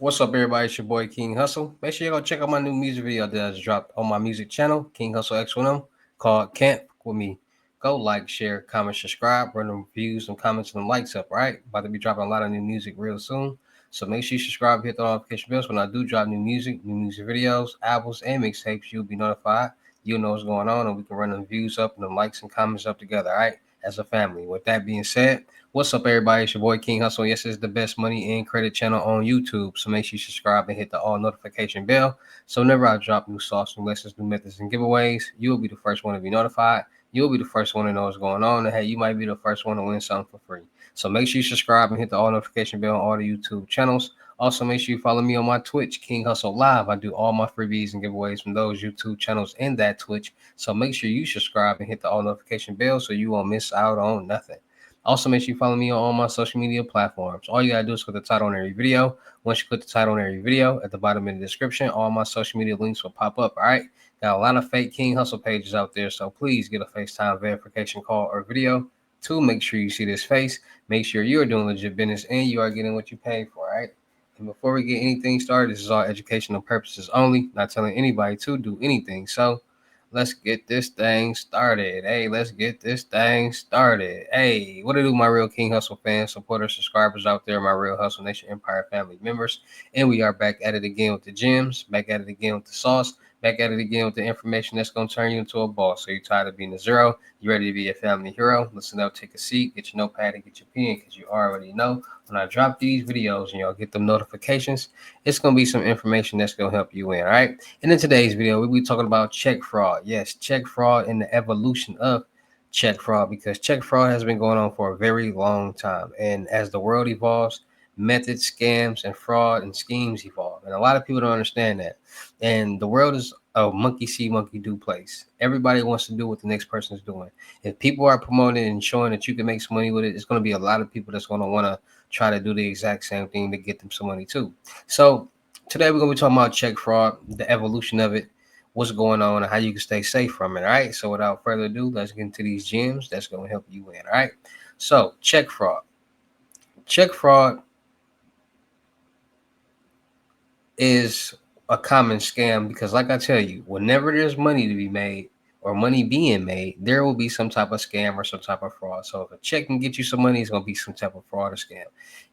What's up, everybody? It's your boy King Hussle. Make sure you go check out my new music video that I just dropped on my music channel, King Hustle X1M, called Can't Fuck With Me. Go like, share, comment, subscribe, run them views, some comments, and them likes up, right? About to be dropping a lot of new music real soon. So make sure you subscribe, hit the notification bells when I do drop new music videos, albums, and mixtapes. You'll be notified. You'll know what's going on, and we can run them views up and them likes and comments up together, all right? As a family. With that being said, what's up, everybody? It's your boy King Hustle. Yes, it's the best money and credit channel on YouTube. So make sure you subscribe and hit the all notification bell. So whenever I drop new sauce, new lessons, new methods, and giveaways, you'll be the first one to be notified. You'll be the first one to know what's going on. And hey, you might be the first one to win something for free. So make sure you subscribe and hit the all notification bell on all the YouTube channels. Also, make sure you follow me on my Twitch, King Hustle Live. I do all my freebies and giveaways from those YouTube channels and that Twitch. So make sure you subscribe and hit the all notification bell so you won't miss out on nothing. Also, make sure you follow me on all my social media platforms. All you gotta do is click the title on every video. Once you click the title on every video, at the bottom of the description, all my social media links will pop up. All right. Got a lot of fake King Hustle pages out there, so please get a FaceTime verification call or video to make sure you see this face. Make sure you are doing legit business and you are getting what you pay for. All right. And before we get anything started, this is all educational purposes only, not telling anybody to do anything. So let's get this thing started. Hey, let's get this thing started. Hey, what to do, my real King Hustle fans, supporters, subscribers out there, my real Hustle Nation Empire family members. And we are back at it again with the gems, back at it again with the sauce, back at it again with the information that's going to turn you into a boss. So you're tired of being a zero, you ready to be a family hero? Listen up, take a seat, get your notepad and get your pen because you already know when I drop these videos and y'all get them notifications, it's going to be some information that's going to help you in, all right? And in today's video, we'll be talking about check fraud. Yes, check fraud and the evolution of check fraud because check fraud has been going on for a very long time. And as the world evolves, methods, scams, and fraud and schemes evolve. And a lot of people don't understand that. And the world is a monkey see, monkey do place. Everybody wants to do what the next person is doing. If people are promoting and showing that you can make some money with it, it's going to be a lot of people that's going to want to try to do the exact same thing to get them some money too. So today we're going to be talking about check fraud, the evolution of it, what's going on, and how you can stay safe from it. All right. So without further ado, let's get into these gems that's going to help you win. All right. So check fraud. Check fraud is a common scam because, like I tell you, whenever there's money to be made or money being made, there will be some type of scam or some type of fraud. So if a check can get you some money, it's going to be some type of fraud or scam.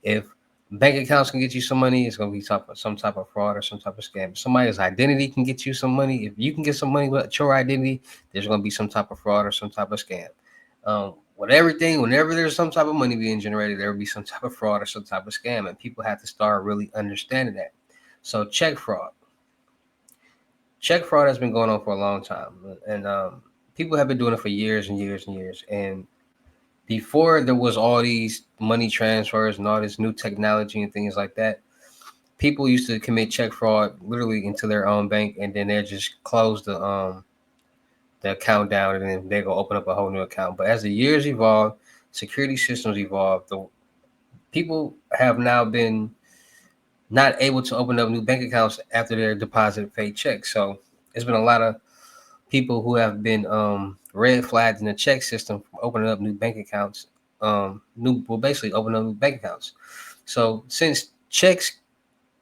If bank accounts can get you some money, it's going to be some type of fraud or some type of scam. If somebody's identity can get you some money, if you can get some money with your identity, there's going to be some type of fraud or some type of scam. With everything, whenever there's some type of money being generated, there will be some type of fraud or some type of scam, and people have to start really understanding that. So check fraud. Check fraud has been going on for a long time, and people have been doing it for years and years and years. And before there was all these money transfers and all this new technology and things like that, people used to commit check fraud literally into their own bank, and then they just close the account down, and then they go open up a whole new account. But as the years evolve, security systems evolve. The people have now been not able to open up new bank accounts after their deposit fake checks. So it's been a lot of people who have been red flagged in the check system from opening up new bank accounts. Basically opening up new bank accounts. So since checks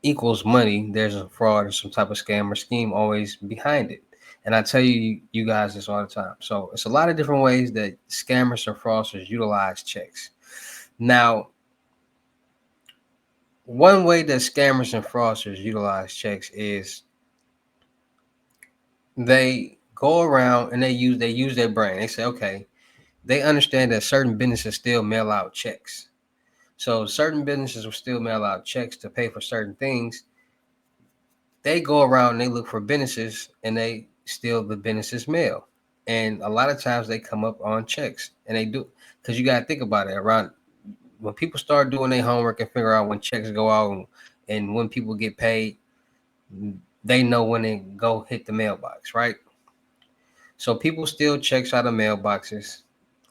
equals money, there's a fraud or some type of scam or scheme always behind it. And I tell you guys this all the time. So it's a lot of different ways that scammers or fraudsters utilize checks. Now, one way that scammers and fraudsters utilize checks is they go around and they use their brain. They say, okay, they understand that certain businesses still mail out checks. So certain businesses will still mail out checks to pay for certain things. They go around and they look for businesses and they steal the business's mail. And a lot of times they come up on checks, and they do, because you got to think about it. Around when people start doing their homework and figure out when checks go out and when people get paid, they know when they go hit the mailbox, right? So people steal checks out of mailboxes,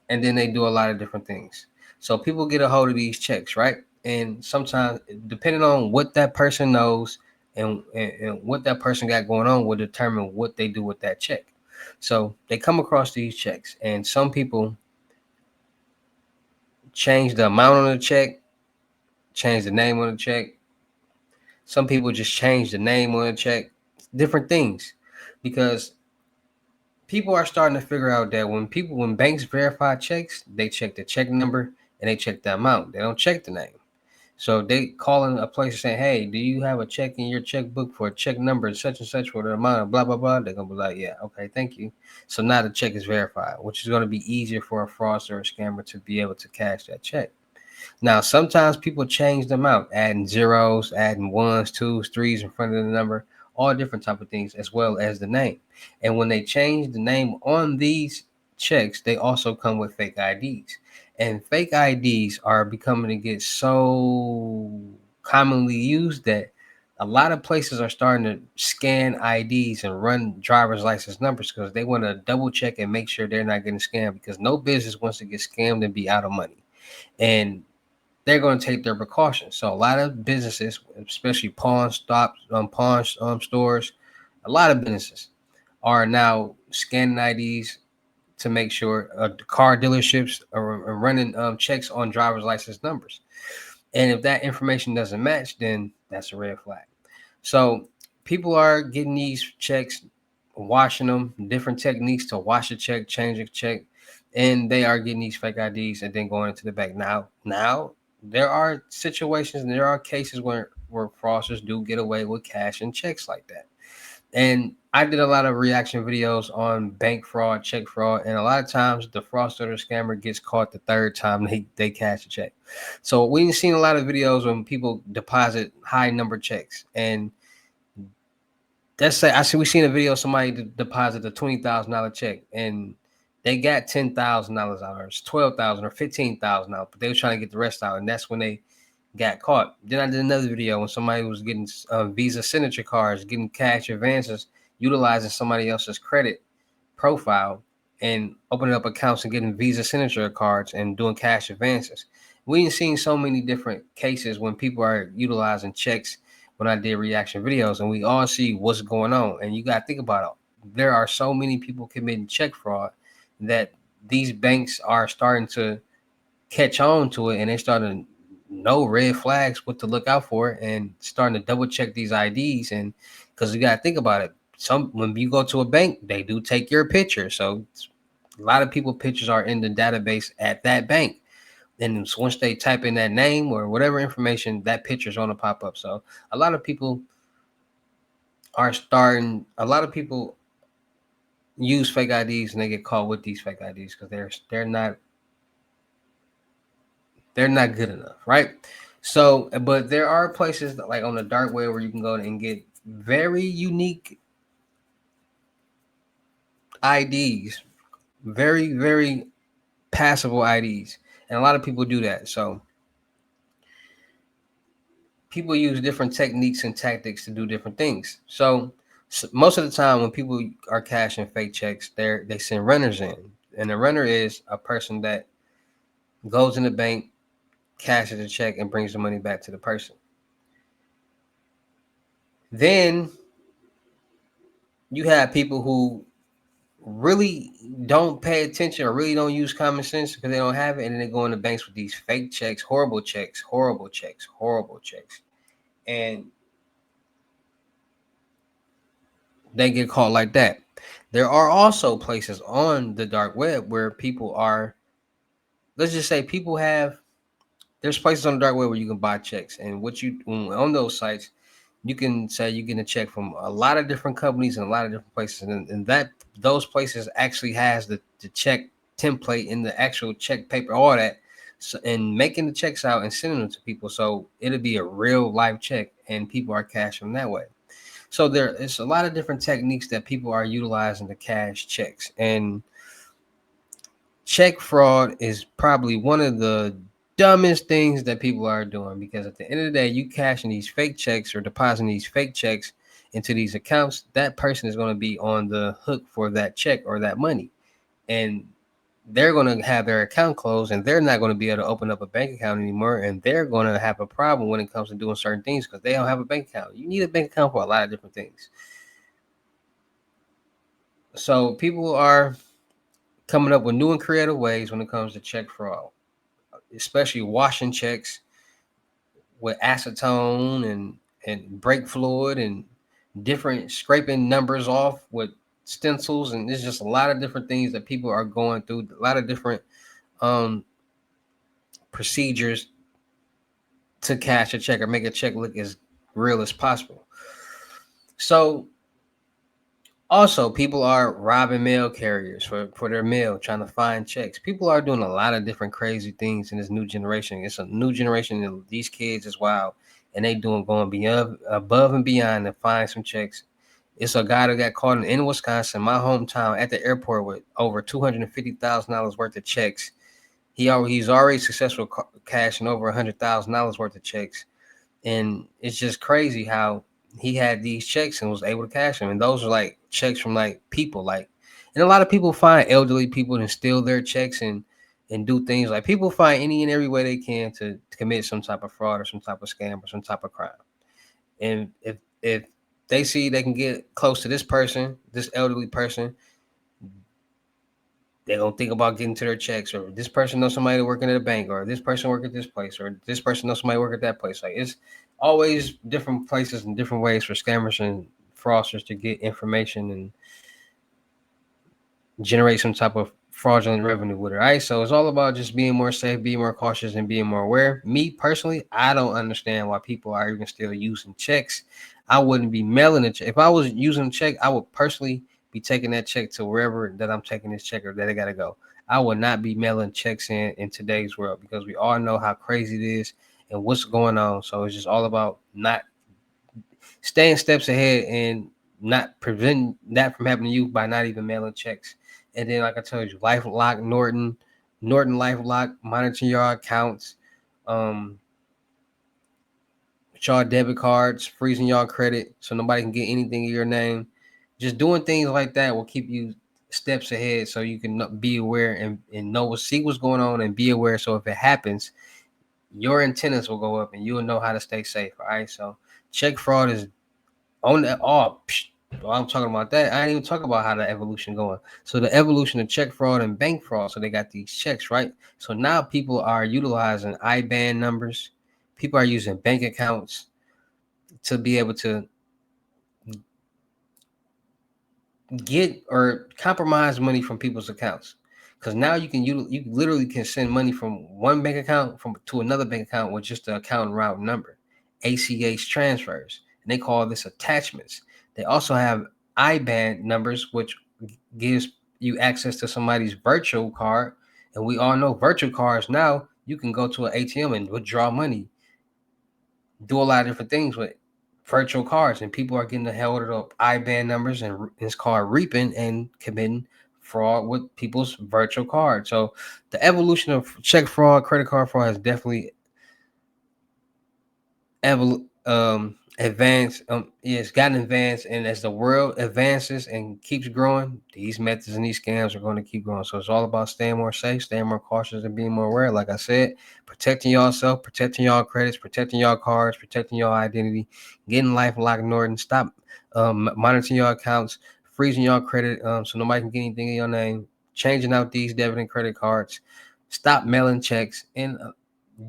and then they do a lot of different things. So people get a hold of these checks, right? And sometimes, depending on what that person knows and what that person got going on, will determine what they do with that check. So they come across these checks, and some people change the amount on the check, change the name on the check, Some people just change the name on a check, different things, because people are starting to figure out that when banks verify checks, they check the check number and they check the amount. They don't check the name. So they calling a place saying, "Hey, do you have a check in your checkbook for a check number such and such for the amount of blah blah blah?" They're gonna be like, "Yeah, okay, thank you." So now the check is verified, which is gonna be easier for a fraudster or a scammer to be able to cash that check. Now, sometimes people change them out, adding zeros, adding ones, twos, threes in front of the number, all different type of things, as well as the name. And when they change the name on these checks, they also come with fake IDs. And fake IDs are becoming to get so commonly used that a lot of places are starting to scan IDs and run driver's license numbers because they want to double check and make sure they're not getting scammed, because no business wants to get scammed and be out of money. And they're going to take their precautions. So a lot of businesses, especially pawn stops, stores, a lot of businesses are now scanning IDs to make sure car dealerships are running checks on driver's license numbers. And if that information doesn't match, then that's a red flag. So people are getting these checks, washing them, different techniques to wash a check, change a check, and they are getting these fake IDs and then going into the bank. Now there are situations and there are cases where fraudsters do get away with cash and checks like that. And I did a lot of reaction videos on bank fraud, check fraud, and a lot of times the fraudster or scammer gets caught the third time they cash a check. So we've seen a lot of videos when people deposit high number checks, and let's say we seen a video of somebody deposit a $20,000 check and they got $10,000 out, or $12,000 or $15,000 out, but they were trying to get the rest out, and that's when they got caught. Then I did another video when somebody was getting Visa signature cards, getting cash advances, utilizing somebody else's credit profile and opening up accounts and getting Visa signature cards and doing cash advances. We've seen so many different cases when people are utilizing checks when I did reaction videos, and we all see what's going on. And you got to think about it. There are so many people committing check fraud that these banks are starting to catch on to it, and they starting to know red flags, what to look out for, and starting to double check these IDs. And because you got to think about it, when you go to a bank, they do take your picture. So a lot of people pictures are in the database at that bank. And once they type in that name or whatever information, that picture's going to pop up. So a lot of people a lot of people use fake IDs and they get caught with these fake IDs because they're not good enough, right? So, but there are places that, like on the dark web, where you can go and get very unique IDs, very passable IDs, and a lot of people do that. So people use different techniques and tactics to do different things. So most of the time when people are cashing fake checks, they send runners in, and the runner is a person that goes in the bank, cashes a check, and brings the money back to the person. Then you have people who really don't pay attention or really don't use common sense because they don't have it, and then they go into banks with these fake checks, horrible checks, and they get caught like that. There are also places on the dark web where people are, let's just say people have, there's places on the dark web where you can buy checks, and on those sites, you can say you're getting a check from a lot of different companies and a lot of different places, and that those places actually has the check template in the actual check paper, all that, so, and making the checks out and sending them to people, so it'll be a real life check, and people are cashing that way. So there is a lot of different techniques that people are utilizing to cash checks, and check fraud is probably one of the dumbest things that people are doing, because at the end of the day, you cashing these fake checks or depositing these fake checks into these accounts, that person is going to be on the hook for that check or that money, and they're going to have their account closed, and they're not going to be able to open up a bank account anymore, and they're going to have a problem when it comes to doing certain things because they don't have a bank account. You need a bank account for a lot of different things. So people are coming up with new and creative ways when it comes to check fraud, especially washing checks with acetone and brake fluid and different scraping numbers off with stencils, and there's just a lot of different things that people are going through, a lot of different um procedures to cash a check or make a check look as real as possible. So also, people are robbing mail carriers for their mail, trying to find checks. People are doing a lot of different crazy things in this new generation. It's a new generation, and these kids is wild, and they doing going beyond above and beyond to find some checks. It's a guy that got caught in Wisconsin, my hometown, at the airport with over $250,000 worth of checks. He's already successful cashing over $100,000 worth of checks, and it's just crazy how he had these checks and was able to cash them. And those are like checks from like people, like, and a lot of people find elderly people and steal their checks and do things like people find any and every way they can to commit some type of fraud or some type of scam or some type of crime. And if they see they can get close to this person, this elderly person, they don't think about getting to their checks, or this person knows somebody working at a bank, or this person work at this place, or this person knows somebody work at that place. Like, it's always different places and different ways for scammers and fraudsters to get information and generate some type of fraudulent revenue with it. Right. So it's all about just being more safe, being more cautious, and being more aware. Me personally, I don't understand why people are even still using checks. I wouldn't be mailing a check. If I was using a check, I would personally be taking that check to wherever that I'm taking this check or that I gotta go. I would not be mailing checks in today's world, because we all know how crazy it is and what's going on. So it's just all about not staying steps ahead and not preventing that from happening to you by not even mailing checks. And then, like I told you, LifeLock, Norton LifeLock, monitoring your accounts, um, with y'all debit cards, freezing y'all credit so nobody can get anything in your name. Just doing things like that will keep you steps ahead, so you can be aware and know see what's going on and be aware. So if it happens, your antennas will go up and you'll know how to stay safe. All right. So check fraud is on that. Oh, well, I'm talking about that. I didn't even talk about how the evolution going. So the evolution of check fraud and bank fraud. So they got these checks, right? So now people are utilizing IBAN numbers. People are using bank accounts to be able to get or compromise money from people's accounts. Because now you literally can send money from one bank account from to another bank account with just the account route number, ACH transfers, and they call this attachments. They also have IBAN numbers, which gives you access to somebody's virtual card, and we all know virtual cards now. You can go to an ATM and withdraw money, do a lot of different things with virtual cards, and people are getting the hell of IBAN numbers, and it's called reaping and committing fraud with people's virtual cards. So the evolution of check fraud, credit card fraud has definitely advanced. It's gotten advanced, and as the world advances and keeps growing, these methods and these scams are going to keep growing. So it's all about staying more safe, staying more cautious, and being more aware. Like I said, protecting yourself, protecting your credits, protecting your cards, protecting your identity, getting LifeLock Norton. Stop monitoring your accounts, freezing your credit, so nobody can get anything in your name. Changing out these debit and credit cards. Stop mailing checks, and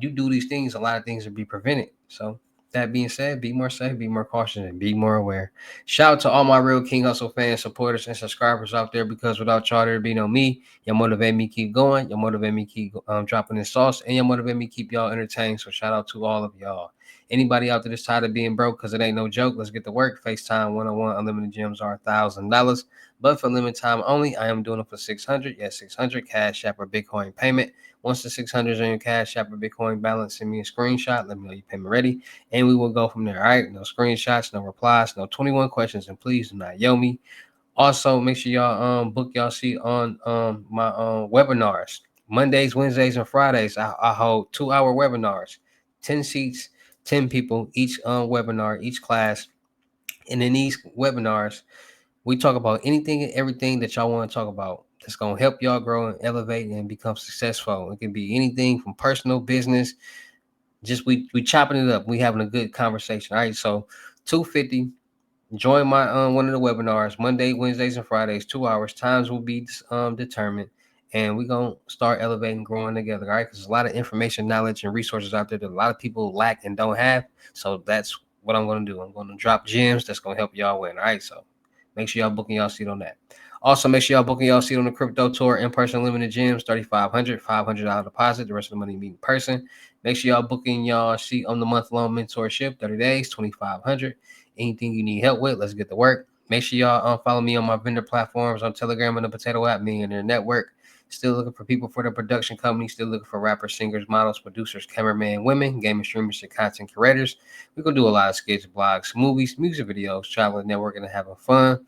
you do these things, a lot of things will be prevented. So that being said, be more safe, be more cautious, and be more aware. Shout out to all my real King Hustle fans, supporters, and subscribers out there, because without y'all, there'd be no me. You motivate me keep going. You motivate me keep dropping this sauce, and you motivate me keep y'all entertained. So shout out to all of y'all. Anybody out there that's tired of being broke, because it ain't no joke, let's get to work. FaceTime 101 unlimited gems are $1,000, but for limited time only. I am doing it for 600. Yes, 600 Cash App or Bitcoin payment. Once the 600 is on your Cash App or Bitcoin balance, send me a screenshot. Let me know your payment ready, and we will go from there. All right. No screenshots, no replies, no 21 questions, and please do not yell me. Also, make sure y'all book y'all seat on my webinars. Mondays, Wednesdays, and Fridays. I hold 2-hour webinars, 10 seats, 10 people, each webinar, each class. And in these webinars, we talk about anything and everything that y'all want to talk about that's going to help y'all grow and elevate and become successful. It can be anything from personal, business, just we chopping it up. We having a good conversation. All right. So 250. Join my one of the webinars Monday, Wednesdays, and Fridays, 2 hours. Times will be determined, and we're gonna start elevating, growing together. All right, because there's a lot of information, knowledge, and resources out there that a lot of people lack and don't have. So that's what I'm gonna do. I'm gonna drop gems that's gonna help y'all win. All right, so make sure y'all booking y'all seat on that. Also, make sure y'all booking y'all seat on the crypto tour in person limited gems, $3,500 deposit. The rest of the money meet in person. Make sure y'all booking y'all seat on the month long mentorship, 30 days, $2,500. Anything you need help with, let's get to work. Make sure y'all follow me on my vendor platforms on Telegram and the Potato App, Millionaire Network. Still looking for people for the production company. Still looking for rappers, singers, models, producers, cameramen, women, gaming streamers, and content curators. We're going to do a lot of skits, blogs, movies, music videos, traveling, networking, and having fun.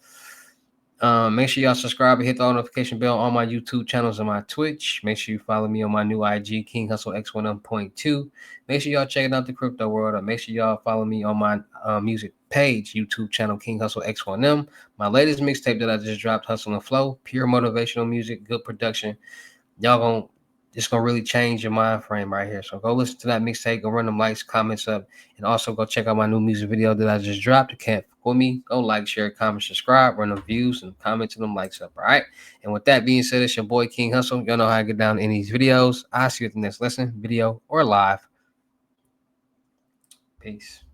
Make sure y'all subscribe and hit the notification bell on my YouTube channels and my Twitch. Make sure you follow me on my new IG, King Hussle X1M.2. Make sure y'all checking out the crypto world. Make sure y'all follow me on my music page, YouTube channel, King Hussle X1M. My latest mixtape that I just dropped, Hustle and Flow, pure motivational music, good production. It's gonna really change your mind frame right here. So go listen to that mixtape, go run them likes, comments up, and also go check out my new music video that I just dropped. You can't fuck with me. Go like, share, comment, subscribe, run them views and comments and them likes up. All right. And with that being said, it's your boy King Hussle. Y'all know how I get down in these videos. I'll see you at the next lesson, video, or live. Peace.